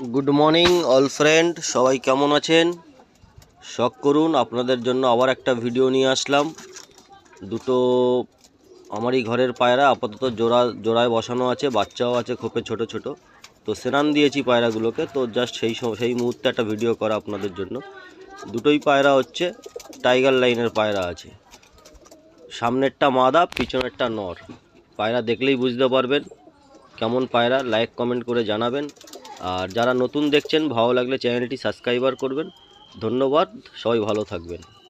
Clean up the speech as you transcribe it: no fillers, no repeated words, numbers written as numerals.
Good morning all friend, সবাই কেমন আছেন? শখ করুন, আপনাদের জন্য আবার একটা ভিডিও নিয়ে আসলাম। দুটো আমারই ঘরের পায়রা আপাতত জোড়ায় বসানো আছে, বাচ্চাও আছে খোপে ছোট ছোট। তো সেরান দিয়েছি পায়রাগুলোকে, তো জাস্ট সেই মুহূর্তে একটা ভিডিও করা আপনাদের জন্য। দুটোই পায়রা হচ্ছে টাইগার লাইনের পায়রা আছে, সামনেরটা মাদা, পিছনেরটা নর। পায়রা দেখলেই বুঝতে পারবেন কেমন পায়রা। লাইক কমেন্ট করে জানাবেন। আর যারা নতুন দেখছেন, ভালো লাগলে চ্যানেলটি সাবস্ক্রাইবার করবেন। ধন্যবাদ, সবাই ভালো থাকবেন।